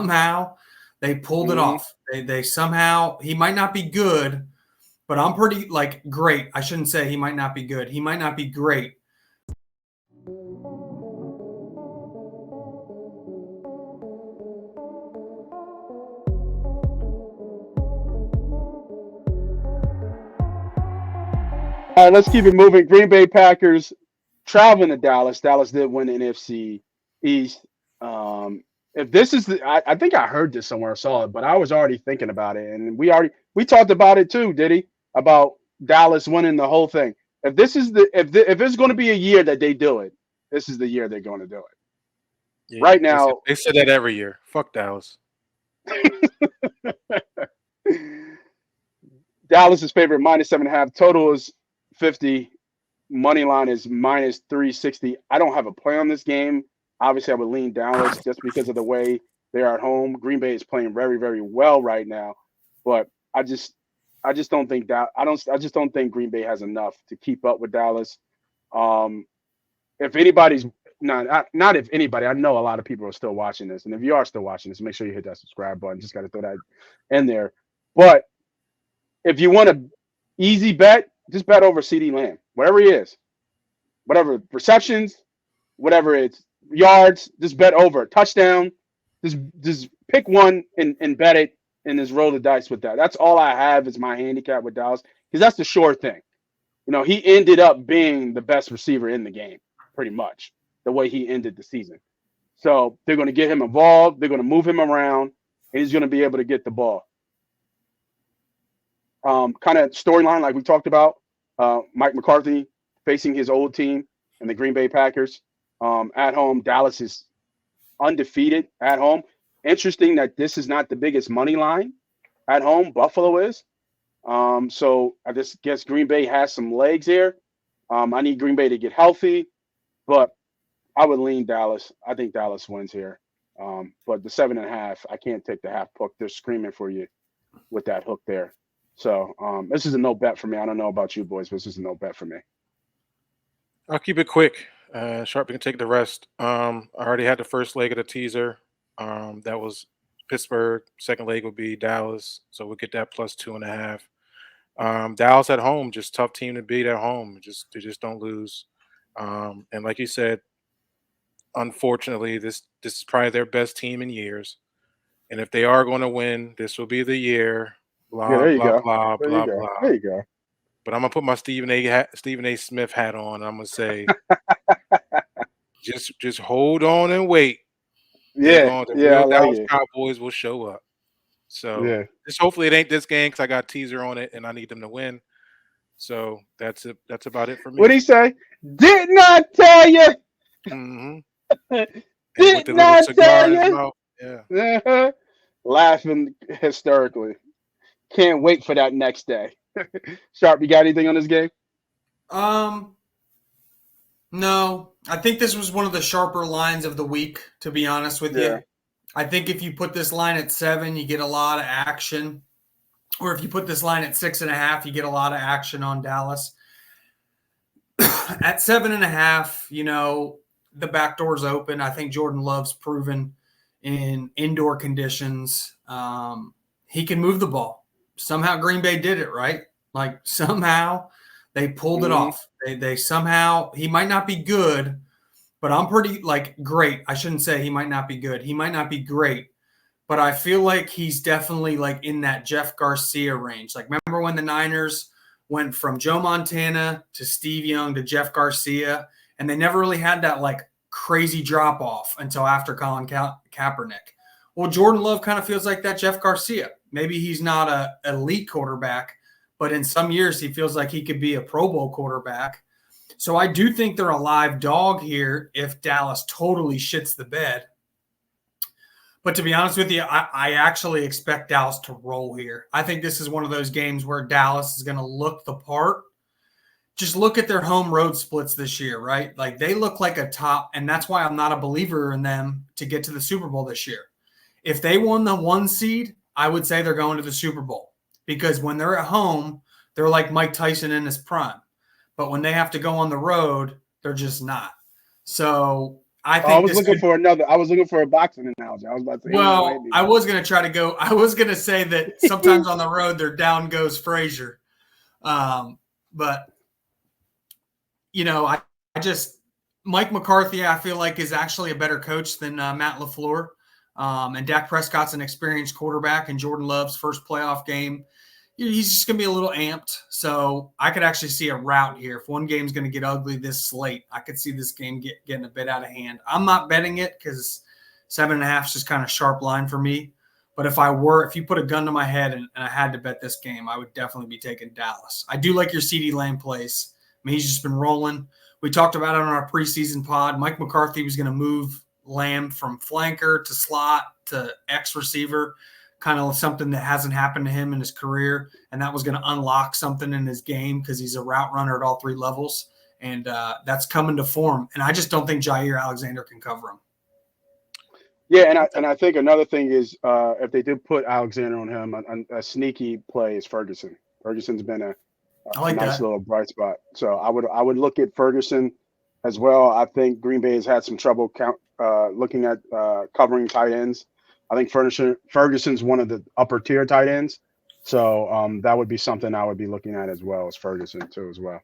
somehow they pulled it off. They somehow, he might not be good, but I'm pretty great. I shouldn't say he might not be good. He might not be great. All right, let's keep it moving. Green Bay Packers traveling to Dallas. Dallas did win the NFC East. If this is I think I heard this somewhere, saw it, but I was already thinking about it, and we talked about it too, did he? About Dallas winning the whole thing. If this is if it's going to be a year that they do it, this is the year they're going to do it. Yeah, Right now, they said that every year. Fuck Dallas. Dallas's favorite -7.5. Total is 50. Money line is -360. I don't have a play on this game. Obviously, I would lean Dallas just because of the way they are at home. Green Bay is playing very, very well right now, but I just don't think that I just don't think Green Bay has enough to keep up with Dallas. If anybody's not if anybody, I know a lot of people are still watching this, and if you are still watching this, make sure you hit that subscribe button. Just got to throw that in there. But if you want an easy bet, just bet over CD Lamb, whatever he is, whatever receptions, whatever it's yards, just bet over touchdown. Just pick one and bet it and just roll the dice with that. That's all I have is my handicap with Dallas because that's the sure thing. You know, he ended up being the best receiver in the game, pretty much the way he ended the season. So they're going to get him involved. They're going to move him around, and he's going to be able to get the ball. Kind of storyline like we talked about. Mike McCarthy facing his old team and the Green Bay Packers. At home, Dallas is undefeated at home. Interesting that this is not the biggest money line at home. Buffalo is. So I just guess Green Bay has some legs here. I need Green Bay to get healthy, but I would lean Dallas. I think Dallas wins here. But the 7.5, I can't take the half hook. They're screaming for you with that hook there. So this is a no bet for me. I don't know about you boys, but this is a no bet for me. I'll keep it quick. Sharp can take the rest. I already had the first leg of the teaser. That was Pittsburgh. Second leg would be Dallas. So we'll get that plus 2.5. Dallas at home, just tough team to beat at home. They just don't lose. And like you said, unfortunately, this is probably their best team in years. And if they are going to win, this will be the year. Blah, there you blah, go. blah, There blah, you go. blah. There you go. But I'm going to put my Stephen A. Smith hat on. And I'm going to say, just hold on and wait. Yeah, The yeah, I real like Dallas it. Cowboys will show up. So Yeah. just hopefully it ain't this game because I got a teaser on it and I need them to win. So that's it. That's about it for me. What'd he say? Did not tell you. Mm-hmm. Did with the little not cigar tell in his you. mouth. Yeah. Uh-huh. Laughing hysterically. Can't wait for that next day. Sharp, you got anything on this game? No. I think this was one of the sharper lines of the week, to be honest with you. I think if you put this line at 7, you get a lot of action. Or if you put this line at 6.5, you get a lot of action on Dallas. At 7.5, the back door's open. I think Jordan Love's proven in indoor conditions. He can move the ball. Somehow Green Bay did it, right? Like somehow they pulled it off. They somehow, he might not be good, but I'm pretty great. I shouldn't say he might not be good. He might not be great, but I feel like he's definitely in that Jeff Garcia range. Remember when the Niners went from Joe Montana to Steve Young to Jeff Garcia, and they never really had that crazy drop off until after Colin Kaepernick. Well, Jordan Love kind of feels like that Jeff Garcia. Maybe he's not an elite quarterback, but in some years he feels like he could be a Pro Bowl quarterback. So I do think they're a live dog here if Dallas totally shits the bed. But to be honest with you, I actually expect Dallas to roll here. I think this is one of those games where Dallas is going to look the part. Just look at their home road splits this year, right? They look like a top, and that's why I'm not a believer in them to get to the Super Bowl this year. If they won the 1 seed, I would say they're going to the Super Bowl because when they're at home, they're like Mike Tyson in his prime. But when they have to go on the road, they're just not. So I I think was looking for another. I was looking for a boxing analogy. I was about to say. Well, I was going to try to go. I was going to say that sometimes on the road, they're down goes Frazier. But, I just Mike McCarthy, I feel like, is actually a better coach than Matt LaFleur. And Dak Prescott's an experienced quarterback, and Jordan Love's first playoff game, he's just going to be a little amped. So I could actually see a rout here. If one game's going to get ugly this slate, I could see this game getting a bit out of hand. I'm not betting it because 7.5 is just kind of sharp line for me. But if you put a gun to my head and I had to bet this game, I would definitely be taking Dallas. I do like your CeeDee Lamb plays. I mean, he's just been rolling. We talked about it on our preseason pod. Mike McCarthy was going to move Lamb from flanker to slot to X receiver, kind of something that hasn't happened to him in his career. And that was going to unlock something in his game because he's a route runner at all three levels. And that's coming to form. And I just don't think Jair Alexander can cover him. Yeah, and I think another thing is if they did put Alexander on him, a sneaky play is Ferguson. Ferguson's been a nice little bright spot. So I would look at Ferguson as well. I think Green Bay has had some trouble looking at covering tight ends. I think Ferguson's one of the upper tier tight ends. So that would be something I would be looking at as well as Ferguson too as well.